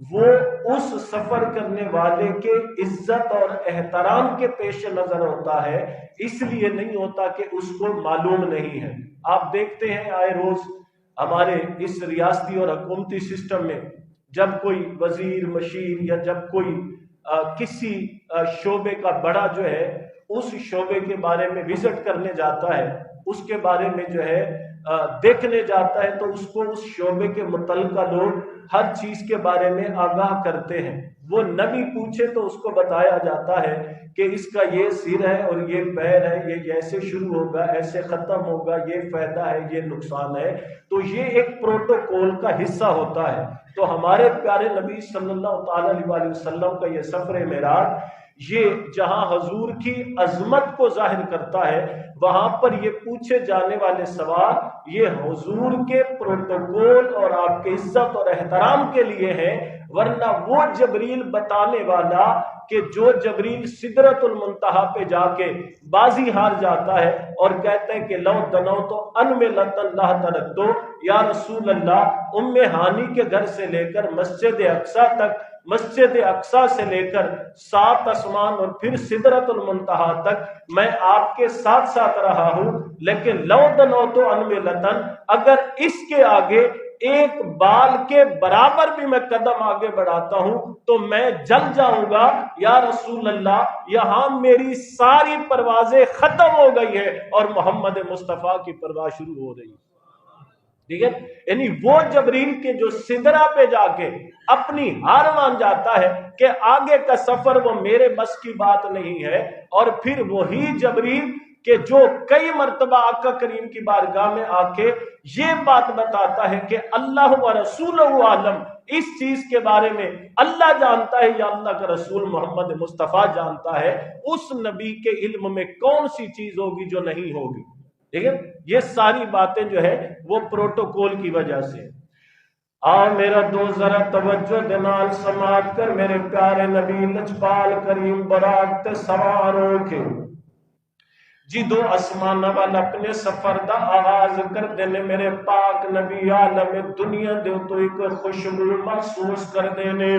وہ اس سفر کرنے والے کے عزت اور احترام کے پیش نظر ہوتا ہے، اس لیے نہیں ہوتا کہ اس کو معلوم نہیں ہے۔ آپ دیکھتے ہیں آئے روز ہمارے اس ریاستی اور حکومتی سسٹم میں جب کوئی وزیر مشیر یا جب کوئی کسی شعبے کا بڑا جو ہے اس شعبے کے بارے میں وزٹ کرنے جاتا ہے، اس کے بارے میں جو ہے دیکھنے جاتا ہے، تو اس کو اس شعبے کے متعلقہ لوگ ہر چیز کے بارے میں آگاہ کرتے ہیں۔ وہ نبی پوچھے تو اس کو بتایا جاتا ہے کہ اس کا یہ سر ہے اور یہ پیر ہے، یہ ایسے شروع ہوگا ایسے ختم ہوگا، یہ فائدہ ہے یہ نقصان ہے۔ تو یہ ایک پروٹوکول کا حصہ ہوتا ہے۔ تو ہمارے پیارے نبی صلی اللہ تعالی علیہ وسلم کا یہ سفر معراج، یہ جہاں حضور کی عظمت کو ظاہر کرتا ہے، وہاں پر یہ پوچھے جانے والے سوال یہ حضور کے پروٹوکول اور آپ کے عزت اور احترام کے لیے ہیں، ورنہ وہ جبریل بتانے والا کہ جو جبریل سدرۃ المنتہا پہ جا کے بازی ہار جاتا ہے اور کہتا ہے کہ لو دنوت ان ملۃ اللہ ترکتو، یا رسول اللہ ام ہانی کے گھر سے لے کر مسجد اقصی تک، مسجد اقصی سے لے کر 7 آسمان اور پھر سدرۃ المنتہا تک میں آپ کے ساتھ ساتھ رہا ہوں، لیکن لو دنوت ان ملۃ، اگر اس کے آگے ایک بال کے برابر بھی میں قدم آگے بڑھاتا ہوں تو میں جل جاؤں گا، یا رسول اللہ یہاں میری ساری پروازیں ختم ہو گئی ہے اور محمد مصطفیٰ کی پرواز شروع ہو رہی ہے۔ ٹھیک ہے، یعنی وہ جبریل کے جو سدرہ پہ جا کے اپنی ہار مان جاتا ہے کہ آگے کا سفر وہ میرے بس کی بات نہیں ہے، اور پھر وہی جبریل کہ جو کئی مرتبہ آقا کریم کی بارگاہ میں آ کے یہ بات بتاتا ہے کہ اللہ و رسولہ عالم، اس چیز کے بارے میں اللہ جانتا ہے یا اللہ کا رسول محمد مصطفیٰ جانتا ہے، اس نبی کے علم میں کون سی چیز ہوگی جو نہیں ہوگی۔ ٹھیک ہے، یہ ساری باتیں جو ہے وہ پروٹوکول کی وجہ سے۔ میرا دو ذرا توجہ دنال سماعت کر، میرے پیارے نبی لجپال کریم براق تے سوار ہو کے جدو اسمان وال اپنے سفر دا آغاز کر دینے، میرے پاک نبی عالم دنیا دے تو ایک خوشبو محسوس کر دینے۔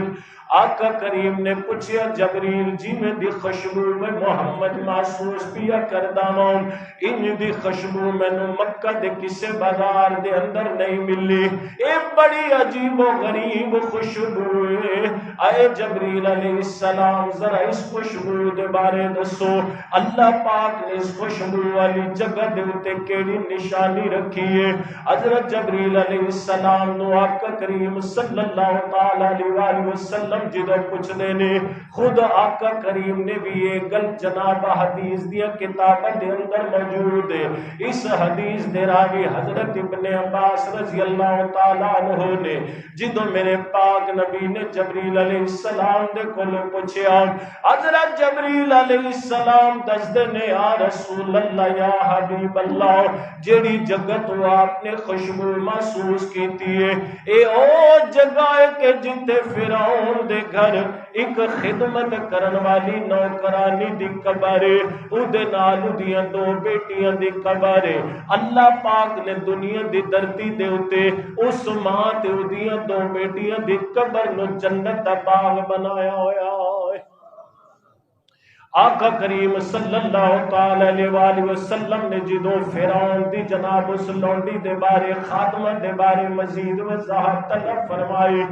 آقا کریم نے پوچھا جبریل جی میں دی خوشبو میں محمد محسوس پیا کردہ ہوں، ان دی خوشبو میں نو مکہ دے کسے بازار دے اندر نہیں ملی، اے بڑی عجیب و غریب خوشبو ہے۔ اے جبریل علیہ السلام ذرا اس خوشبو دے بارے دسو، اللہ پاک نے اس خوشبو والی جگہ دے اتے کیڑی نشانی رکھی ہے؟ حضرت جبریل علیہ السلام نو آقا کریم صلی اللہ تعالی علیہ وسلم جدو پوچھ دینے، خود آقا کریم نے بھی یہ گل جناب حدیث دیا کتاب دے اندر موجود ہے۔ اس حدیث دے راوی حضرت ابن عباس رضی اللہ تعالی عنہ نے جدو میرے پاک نبی نے جبریل علیہ السلام دے کولو پوچھیا، حضرت جبریل علیہ السلام دس دینے یا رسول اللہ یا حبیب اللہ جیڑی جگہ تو آپ نے خوشبو محسوس کیتی ہے، اے او جگہ ہے کہ جتے فرعون دے گھر ایک خدمت کرن والی نوکرانی دی قبر ہے، او دے نال دیاں 2 بیٹیاں دی قبر ہے۔ اللہ پاک نے دنیا دی دھرتی دے اتے اس ماں تے دیاں 2 بیٹیاں دی قبر نو جنت دا باغ بنایا ہویا ہے۔ آقا کریم صلی اللہ تعالی علیہ وآلہ وسلم نے جدو فرعون دی جناب اس لونڈی دے بارے خاتمہ دے بارے مزید وضاحت طلب فرمائے،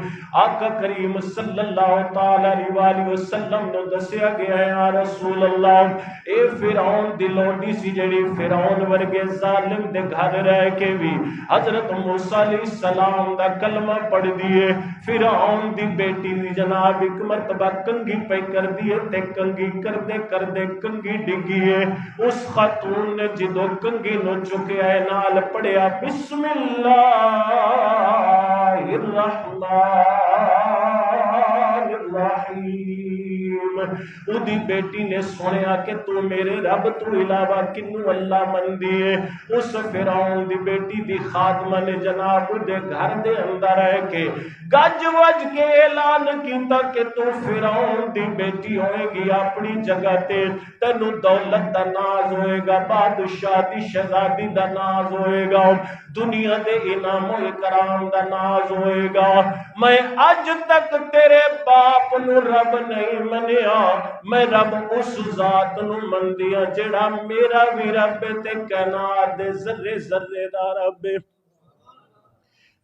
آقا کریم صلی اللہ تعالی علیہ وآلہ وسلم نے دسیا گیا ہے یا رسول اللہ اے فرعون دی لونڈی سی جڑی فرعون ورگے ظالم دے گھر رہ کے بھی حضرت موسیٰ علیہ السلام دا کلمہ پڑھ دیے، فرعون دی بیٹی دی جناب ایک مرتبہ کنگھی پہ کر دیے تے کنگھی کر دے کنگھی ڈگی ہے، اس خاتون نے جدو کنگھی نو چکے آئے نال پڑھیا بسم اللہ الرحمن الرحیم، اودی بیٹی نے سنیا کہ تو میرے رب تو علاوہ کنو اللہ مندی ہے. اس فرعون دی بیٹی دی خادمہ نے جناب دے گھر دے اندر رہ کے گج وج کے اعلان کیتا کہ تو فرعون دی بیٹی ہوئے گی اپنی جگہ تے تینو دولت دا ناز ہوئے گا, بادشاہ دی شہزادی دا ناز ہوئے گا, دنیا دے انعام و اکرام دا ناز ہوئے گا. میں اج تک تیرے باپ نو رب نہیں منیا, میں رب اس ذات نو مندیاں جڑا میرا بھی رب تے کائنات دے ذرے ذرے دا رب.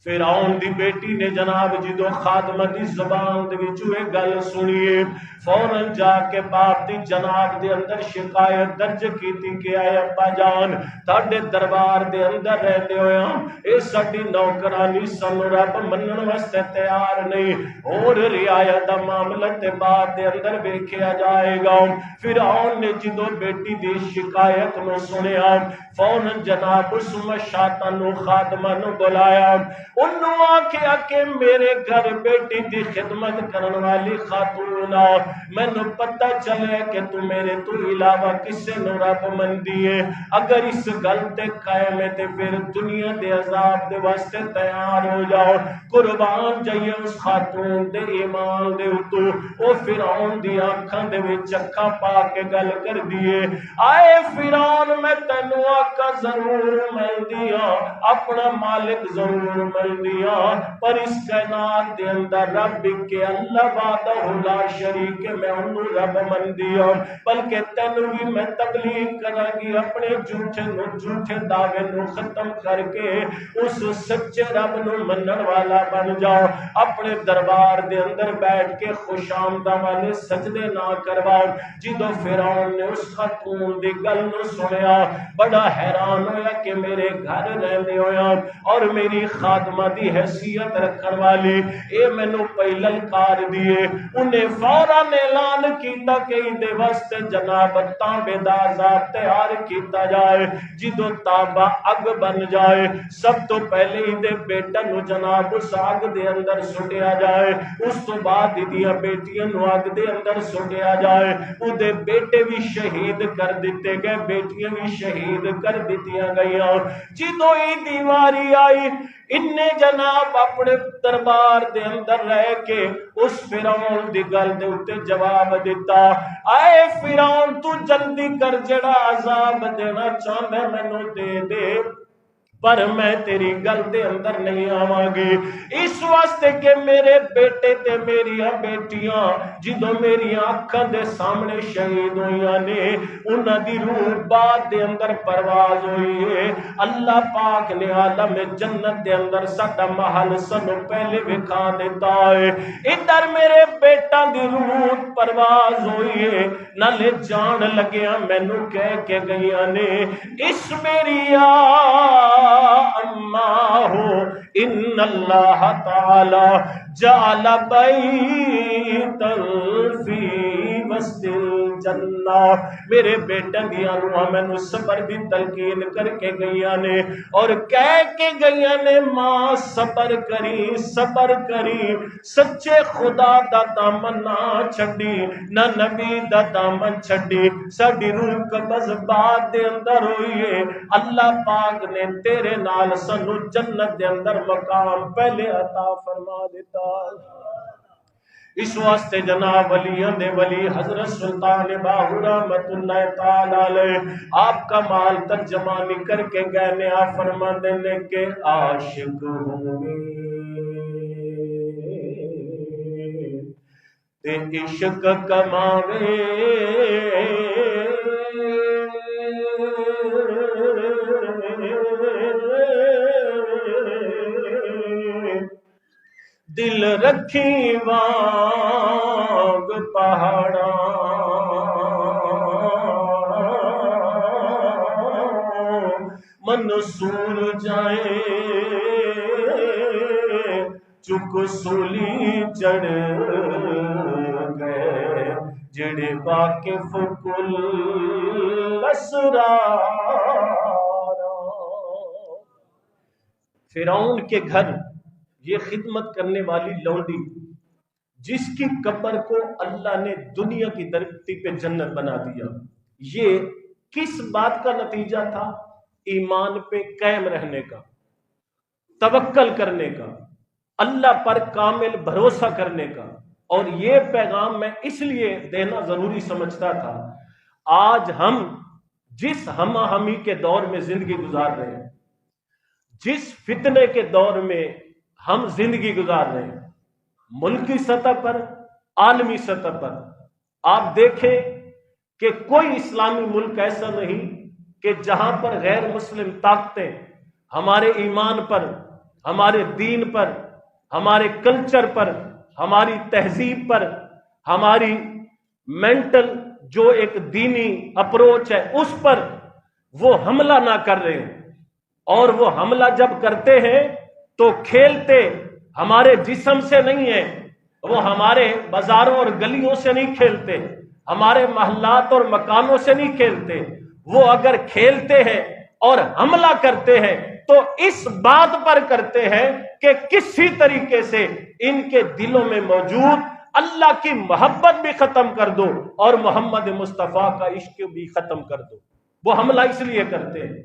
فرعون دی بیٹی نے جناب جدو خادمہ دی زبان دے وچوں اے گل سنیے فوراً جا کے باپ دی جناب دے اندر شکایت درج کیتی کہ اے ابا جان تہاڈے دربار دے اندر رہندے ہویا اے ساڈی نوکرانی سانو رب منن واسطے تیار نہیں, اور رعایت دا معاملہ تے بعد دے اندر ویکھیا جائے گا. فرعون نے جدو بیٹی دی شکایت نو سنیا فوراً جناب اس مشاطہ نو خادمہ نو بلایا, انہوں آکھیا کہ میرے گھر بیٹی دی خدمت کرن والی خاتون آ, میں نو پتہ چلے کہ تو میرے تو علاوہ کسے نو رب مندی ہے, اگر اس گل تے قائم ہے تے پھر دنیا دے عذاب دے واسطے تیار ہو جاؤ, قربان جائیے اس خاتون دے ایمان دے اتو. او فرعون دی آنکھاں دے وچ اکھاں پا کے گل کر دیے, آئے فرعون میں تینو آقا ضرور ملدی ہاں, اپنا مالک ضرور ملدی ہاں, پر اس کائنات دے اندر رب کے اللہ وحدہ لا شریک میں انہوں رب مندی ہوں, بلکہ تینو بھی میں تبلیغ کرا گی اپنے جھوٹے دعوے نو ختم کر کے اس سچے رب نو منن والا بن جاؤ. اپنے دربار دے اندر بیٹھ کے خوش آمدہ والے سجدے نہ کرواؤ. جدو فرعون نے اس خاتون دی گل نو سنیا بڑا حیران ہویا کہ میرے گھر رہنے ہویا اور میری خادمہ دی حیثیت رکھن والی اے میں نو پہلل کار دیے. انہیں فوراً اعلان کیتا کہ اندے واسطے جناب تانبے دا عذاب تیار کیتا جائے. جدو تانبا اگ بن جائے سب تو پہلے اندے بیٹا نو جناب اس آگ دے اندر سٹیا جائے, اس تو بعد دیا بیٹیاں نو آگ دے اندر سٹیا جائے. اندے بیٹے بھی شہید کر دیتے گئے, بیٹیاں بھی شہید کر دیتیاں گئیاں. جدو ای دیواری آئی انہیں جناب اپنے دربار دے اندر رہ کے اس فرعون دی گل دے اتے جواب دیتا, اے فرعون تو جلدی کر جڑا عذاب دینا چاہنے میں نو دے دے, پر میں تیری گل دے اندر نہیں آواں گی, اس واسطے کہ میرے بیٹے تے میریاں بیٹیاں جدو میری آنکھاں دے سامنے شہید ہوئیاں نے انہاں دی روح بعد دے اندر پرواز ہوئی ہے. اللہ پاک نے عالم جنت دے اندر ساڈا محل سنو پہلے وکھا دیتا ہے. ادھر میرے بیٹا دی روح پرواز ہوئی ہے, نالے جان لگیاں مینوں کہہ کے گئیاں نے اس میری اما ہو ان اللہ تعالی جعل بیتا فی وسط الجنہ. میرے بیٹے دیا روح میں نو صبر دی تلقین کر کے گئیاں نے اور کہہ کے گئیاں نے ماں صبر کری سچے خدا دا دامن نہ چھڈی نہ نبی دا دامن چھڈی. ساڈی روح قبض بعد دے اندر ہوئی ہے, اللہ پاک نے تیرے نال سنو جنت دے اندر مقام پہلے عطا فرما دیتا. اس واسطے جناب ولیاں دے ولی حضرت سلطان باہو رحمت اللہ تعالی علیہ آپ کا مال ترجمانی کر کے گہنے آپ فرما دینے کے عاشق ہوں تے عشق کماوے دل رکھی وانگ پہاڑا منصور جائے چک سولی چڑھ گئے جڑے واقف کل اسرار. فرعون کے گھر یہ خدمت کرنے والی لونڈی جس کی قبر کو اللہ نے دنیا کی دھرتی پہ جنت بنا دیا، یہ کس بات کا نتیجہ تھا؟ ایمان پہ قائم رہنے کا، توکل کرنے کا، اللہ پر کامل بھروسہ کرنے کا۔ اور یہ پیغام میں اس لیے دینا ضروری سمجھتا تھا، آج ہم جس ہمہ ہمی کے دور میں زندگی گزار رہے ہیں، جس فتنے کے دور میں ہم زندگی گزار رہے ہیں، ملکی سطح پر، عالمی سطح پر، آپ دیکھیں کہ کوئی اسلامی ملک ایسا نہیں کہ جہاں پر غیر مسلم طاقتیں ہمارے ایمان پر، ہمارے دین پر، ہمارے کلچر پر، ہماری تہذیب پر، ہماری مینٹل جو ایک دینی اپروچ ہے اس پر وہ حملہ نہ کر رہے ہیں۔ اور وہ حملہ جب کرتے ہیں تو کھیلتے ہمارے جسم سے نہیں ہے، وہ ہمارے بازاروں اور گلیوں سے نہیں کھیلتے، ہمارے محلات اور مکانوں سے نہیں کھیلتے۔ وہ اگر کھیلتے ہیں اور حملہ کرتے ہیں تو اس بات پر کرتے ہیں کہ کسی طریقے سے ان کے دلوں میں موجود اللہ کی محبت بھی ختم کر دو اور محمد مصطفیٰ کا عشق بھی ختم کر دو۔ وہ حملہ اس لیے کرتے ہیں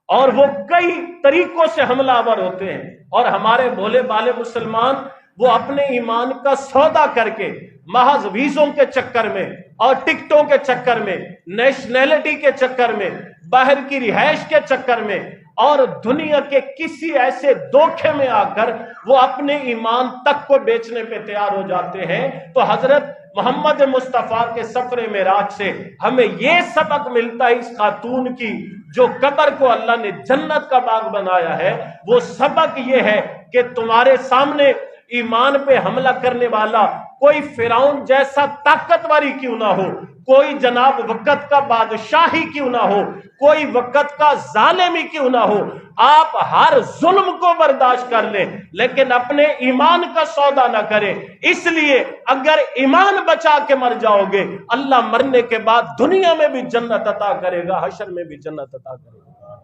اور وہ کئی طریقوں سے حملہ آور ہوتے ہیں، اور ہمارے بھولے بالے مسلمان وہ اپنے ایمان کا سودا کر کے محض ویزوں کے چکر میں اور ٹکٹوں کے چکر میں، نیشنلٹی کے چکر میں، باہر کی رہائش کے چکر میں اور دنیا کے کسی ایسے دھوکے میں آ کر وہ اپنے ایمان تک کو بیچنے پہ تیار ہو جاتے ہیں۔ تو حضرت محمد مصطفیٰ کے سفر معراج سے ہمیں یہ سبق ملتا ہے، اس خاتون کی جو قبر کو اللہ نے جنت کا باغ بنایا ہے، وہ سبق یہ ہے کہ تمہارے سامنے ایمان پہ حملہ کرنے والا کوئی فرعون جیسا طاقتوری کیوں نہ ہو، کوئی جناب وقت کا بادشاہ ہی کیوں نہ ہو، کوئی وقت کا ظالم ہی کیوں نہ ہو، آپ ہر ظلم کو برداشت کر لیں لیکن اپنے ایمان کا سودا نہ کریں۔ اس لیے اگر ایمان بچا کے مر جاؤ گے، اللہ مرنے کے بعد دنیا میں بھی جنت عطا کرے گا، حشر میں بھی جنت عطا کرے گا۔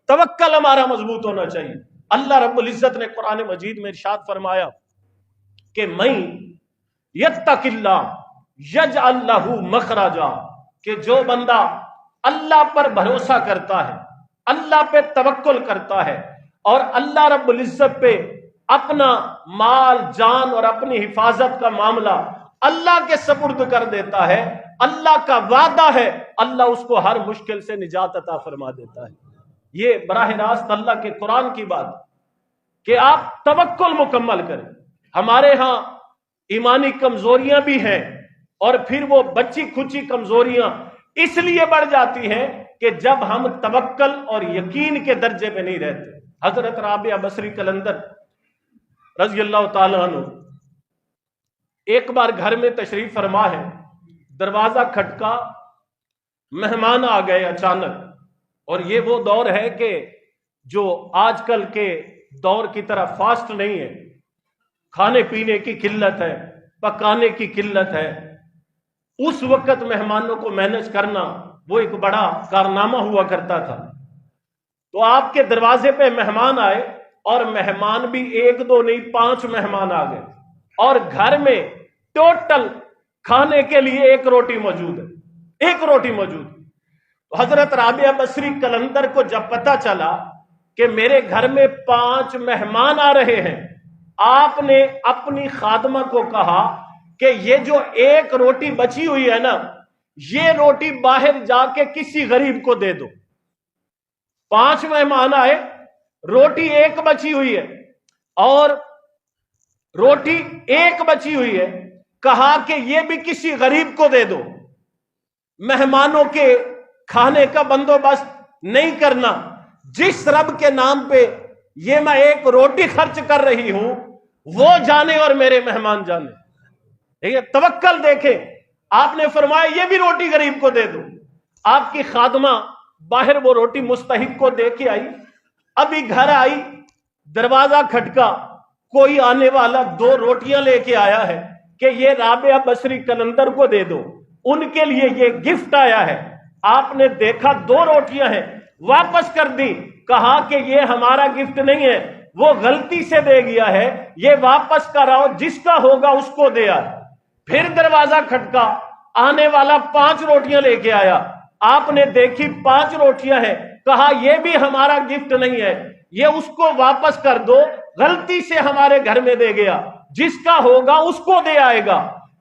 توکل ہمارا مضبوط ہونا چاہیے۔ اللہ رب العزت نے قرآن مجید میں ارشاد فرمایا کہ من یتق اللہ یجعل لہ مخرجا، کہ جو بندہ اللہ پر بھروسہ کرتا ہے، اللہ پہ توکل کرتا ہے اور اللہ رب العزت پہ اپنا مال جان اور اپنی حفاظت کا معاملہ اللہ کے سپرد کر دیتا ہے، اللہ کا وعدہ ہے اللہ اس کو ہر مشکل سے نجات عطا فرما دیتا ہے۔ یہ براہ راست اللہ کے قرآن کی بات کہ آپ توکل مکمل کریں۔ ہمارے ہاں ایمانی کمزوریاں بھی ہیں اور پھر وہ بچی کھچی کمزوریاں اس لیے بڑھ جاتی ہیں کہ جب ہم توکل اور یقین کے درجے میں نہیں رہتے۔ حضرت رابعہ بصری قلندر رضی اللہ تعالیٰ عنہ ایک بار گھر میں تشریف فرما ہے، دروازہ کھٹکا، مہمان آ گئے اچانک، اور یہ وہ دور ہے کہ جو آج کل کے دور کی طرح فاسٹ نہیں ہے، کھانے پینے کی قلت ہے، پکانے کی قلت ہے۔ اس وقت مہمانوں کو مینج کرنا وہ ایک بڑا کارنامہ ہوا کرتا تھا۔ تو آپ کے دروازے پہ مہمان آئے، اور مہمان بھی ایک دو نہیں 5 مہمان آ گئے، اور گھر میں ٹوٹل کھانے کے لیے 1 روٹی موجود ہے، 1 روٹی موجود۔ حضرت رابعہ بصری قلندر کو جب پتا چلا کہ میرے گھر میں 5 مہمان آ رہے ہیں، آپ نے اپنی خادمہ کو کہا کہ یہ جو 1 روٹی بچی ہوئی ہے نا، یہ روٹی باہر جا کے کسی غریب کو دے دو۔ 5 مہمان آئے، روٹی 1 بچی ہوئی ہے، اور روٹی 1 بچی ہوئی ہے، کہا کہ یہ بھی کسی غریب کو دے دو۔ مہمانوں کے کھانے کا بندوبست نہیں کرنا، جس رب کے نام پہ یہ میں 1 روٹی خرچ کر رہی ہوں وہ جانے اور میرے مہمان جانے۔ یہ توکل دیکھیں، آپ نے فرمایا یہ بھی روٹی غریب کو دے دو۔ آپ کی خادمہ باہر وہ روٹی مستحق کو دے کے آئی، ابھی گھر آئی، دروازہ کھٹکا، کوئی آنے والا 2 روٹیاں لے کے آیا ہے کہ یہ رابعہ بصری قلندر کو دے دو، ان کے لیے یہ گفٹ آیا ہے۔ آپ نے دیکھا 2 روٹیاں ہیں، واپس کر دی، کہا کہ یہ ہمارا گفٹ نہیں ہے، وہ غلطی سے دے گیا ہے، یہ واپس کراؤ، جس کا ہوگا اس کو دے آئے۔ پھر دروازہ کھٹکا، آنے والا 5 روٹیاں لے کے آیا، آپ نے دیکھی 5 روٹیاں ہیں، کہا یہ بھی ہمارا گفٹ نہیں ہے، یہ اس کو واپس کر دو، غلطی سے ہمارے گھر میں دے گیا، جس کا ہوگا اس کو دے آئے گا۔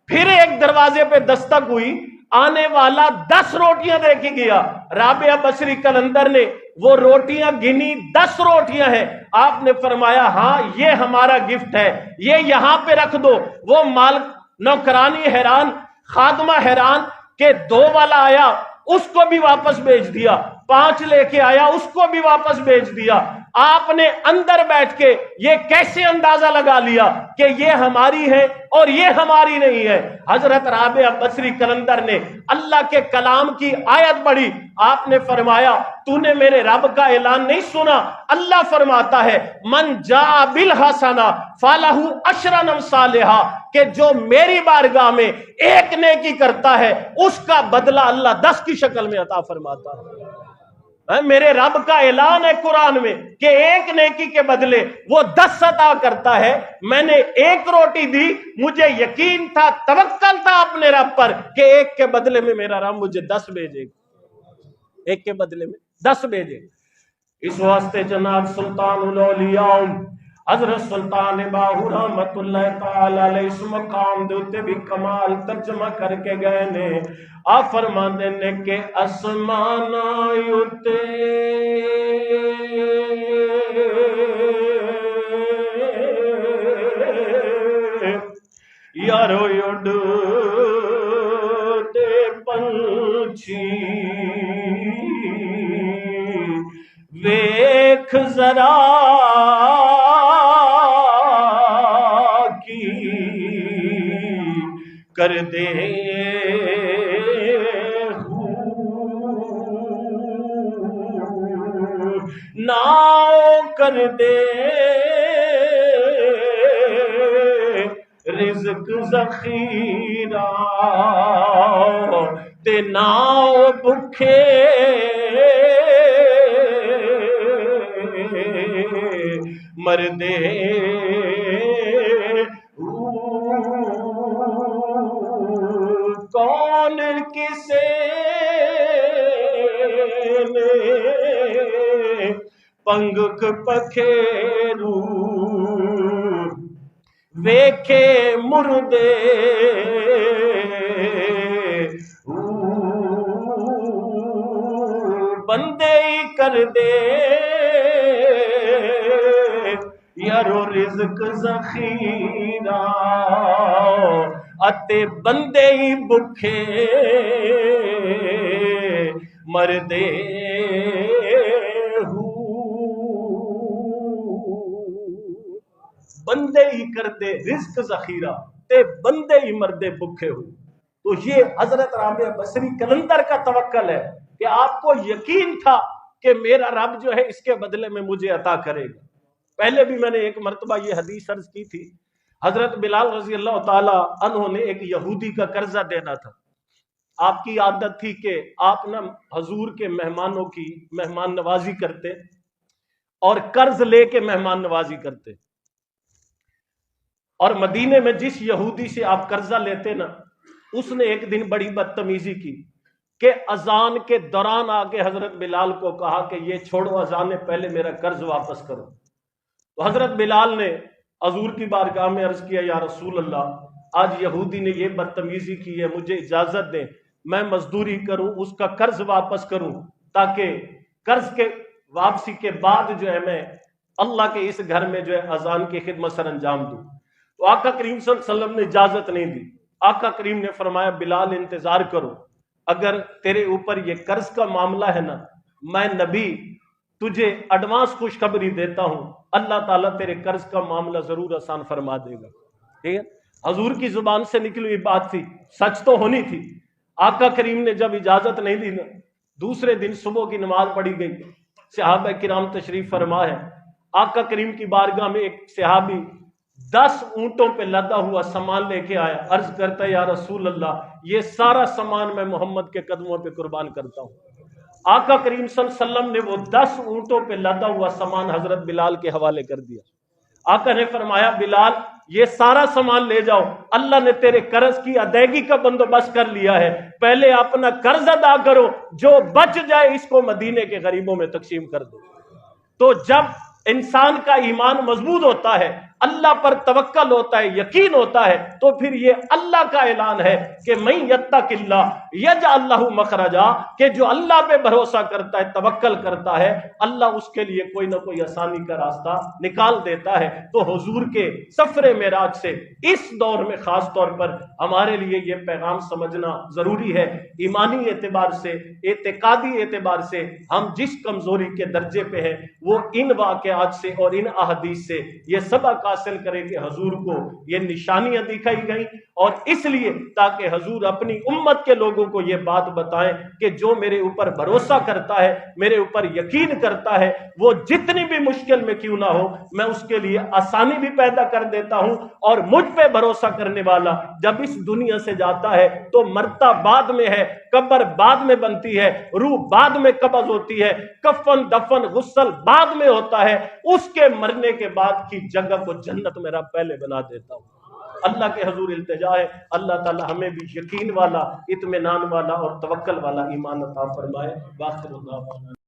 پھر ایک دروازے پہ دستک ہوئی، آنے والا 10 روٹیاں دے کے گیا، رابعہ بصری قلندر نے وہ روٹیاں گنی، 10 روٹیاں ہیں، آپ نے فرمایا ہاں یہ ہمارا گفٹ ہے، یہ یہاں پہ رکھ دو۔ وہ مالک نوکرانی حیران، خادمہ حیران کہ 2 والا آیا اس کو بھی واپس بھیج دیا، 5 لے کے آیا اس کو بھی واپس بھیج دیا۔ آپ نے اندر بیٹھ کے یہ کیسے اندازہ لگا لیا کہ یہ ہماری ہے اور یہ ہماری نہیں ہے؟ حضرت رابعہ بصری قلندر نے اللہ کے کلام کی آیت پڑھی، آپ نے فرمایا تو نے میرے رب کا اعلان نہیں سنا؟ اللہ فرماتا ہے من جاء بالحسنہ فلہ عشر امثالھا، کہ جو میری بارگاہ میں ایک نیکی کرتا ہے اس کا بدلہ اللہ 10 کی شکل میں عطا فرماتا ہے۔ میرے رب کا اعلان ہے قرآن میں کہ ایک نیکی کے بدلے وہ 10 عطا کرتا ہے۔ میں نے 1 روٹی دی، مجھے یقین تھا، توکل تھا اپنے رب پر کہ 1 کے بدلے میں میرا رب مجھے 10 بھیجے گا، 1 کے بدلے میں 10 بھیجے گا۔ اس واسطے جناب سلطان الاولیاء حضرت سلطان باہو رحمت اللہ تعالی علیہ اس مقام دے اتے بھی کمال ترجمہ کر کے گئے نے۔ آپ فرماندے نے کہ اسمان اتے یارو اڈتے پنچھی ویکھ ذرا کی کر دے ناؤ کر دے رزق ذخیرہ تے ناؤ بکھے مردے کون کسے نے پنگک پکھیرو ویکھے مردے بندے ہی کر دے یارو رزق ذخیرہ اتے بندے ہی بکھے مردے بندے ہی کر دے رزق ذخیرہ تے بندے ہی مردے بکھے ہو۔ تو یہ حضرت رابعہ بصری قلندر کا توکل ہے کہ آپ کو یقین تھا کہ میرا رب جو ہے اس کے بدلے میں مجھے عطا کرے گا۔ پہلے بھی میں نے ایک مرتبہ یہ حدیث عرض کی تھی، حضرت بلال رضی اللہ تعالی عنہ نے ایک یہودی کا قرضہ دینا تھا۔ آپ کی عادت تھی کہ آپ نا حضور کے مہمانوں کی مہمان نوازی کرتے اور قرض لے کے مہمان نوازی کرتے، اور مدینے میں جس یہودی سے آپ قرضہ لیتے نا اس نے ایک دن بڑی بدتمیزی کی کہ اذان کے دوران آ کے حضرت بلال کو کہا کہ یہ چھوڑو اذان پہلے میرا قرض واپس کرو۔ تو حضرت بلال نے حضور کی بارگاہ میں عرض کیا یا رسول اللہ آج یہودی نے یہ بدتمیزی کی ہے، مجھے اجازت دیں میں مزدوری کروں اس کا قرض واپس کروں تاکہ قرض کے واپسی کے بعد جو ہے میں اللہ کے اس گھر میں جو ہے اذان کی خدمت سر انجام دوں۔ تو آقا کریم صلی اللہ علیہ وسلم نے اجازت نہیں دی۔ آقا کریم نے فرمایا بلال انتظار کرو، اگر تیرے اوپر یہ قرض کا معاملہ ہے نا میں نبی تجھے ایڈوانس خوشخبری دیتا ہوں اللہ تعالیٰ تیرے قرض کا معاملہ ضرور آسان فرما دے گا۔ ٹھیک ہے، حضور کی زبان سے نکلی ہوئی بات تھی، سچ تو ہونی تھی۔ آقا کریم نے جب اجازت نہیں دی نا دوسرے دن صبح کی نماز پڑھی گئی، صحابہ کرام تشریف فرما ہے، آقا کریم کی بارگاہ میں ایک صحابی 10 اونٹوں پہ لدا ہوا سامان لے کے آیا، عرض کرتا ہے یا رسول اللہ یہ سارا سامان میں محمد کے قدموں پہ قربان کرتا ہوں۔ آقا کریم صلی اللہ علیہ وسلم نے وہ 10 اونٹوں پہ لدا ہوا سامان حضرت بلال کے حوالے کر دیا. آقا نے فرمایا بلال یہ سارا سامان لے جاؤ، اللہ نے تیرے قرض کی ادائیگی کا بندوبست کر لیا ہے، پہلے اپنا قرض ادا کرو، جو بچ جائے اس کو مدینے کے غریبوں میں تقسیم کر دو. تو جب انسان کا ایمان مضبوط ہوتا ہے، اللہ پر توکل ہوتا ہے، یقین ہوتا ہے، تو پھر یہ اللہ کا اعلان ہے کہ من یتق اللہ یجعل لہ مخرجا، کہ جو اللہ پہ بھروسہ کرتا ہے، توکل کرتا ہے، اللہ اس کے لیے کوئی نہ کوئی آسانی کا راستہ نکال دیتا ہے. تو حضور کے سفر معراج سے اس دور میں خاص طور پر ہمارے لیے یہ پیغام سمجھنا ضروری ہے. ایمانی اعتبار سے، اعتقادی اعتبار سے ہم جس کمزوری کے درجے پہ ہیں، وہ ان واقعات سے اور ان احادیث سے یہ سبق حاصل کرے کہ حضور کو یہ نشانیاں دکھائی گئیں، اور اس لیے تاکہ حضور اپنی امت کے لوگوں کو یہ بات بتائیں کہ جو میرے اوپر بھروسہ کرتا ہے، میرے اوپر یقین کرتا ہے، وہ جتنی بھی مشکل میں کیوں نہ ہو، میں اس کے لیے آسانی بھی پیدا کر دیتا ہوں. اور مجھ پہ بھروسہ کرنے والا جب اس دنیا سے جاتا ہے تو مرتا بعد میں ہے، قبر بعد میں بنتی ہے، روح بعد میں قبض ہوتی ہے، کفن دفن غسل بعد میں ہوتا ہے، اس کے مرنے کے بعد کی جگہ کو جنت میرا پہلے بنا دیتا ہوں. اللہ کے حضور التجا ہے اللہ تعالی ہمیں بھی یقین والا، اطمینان والا اور توکل والا ایمان عطا فرمائے. واخر دعوانا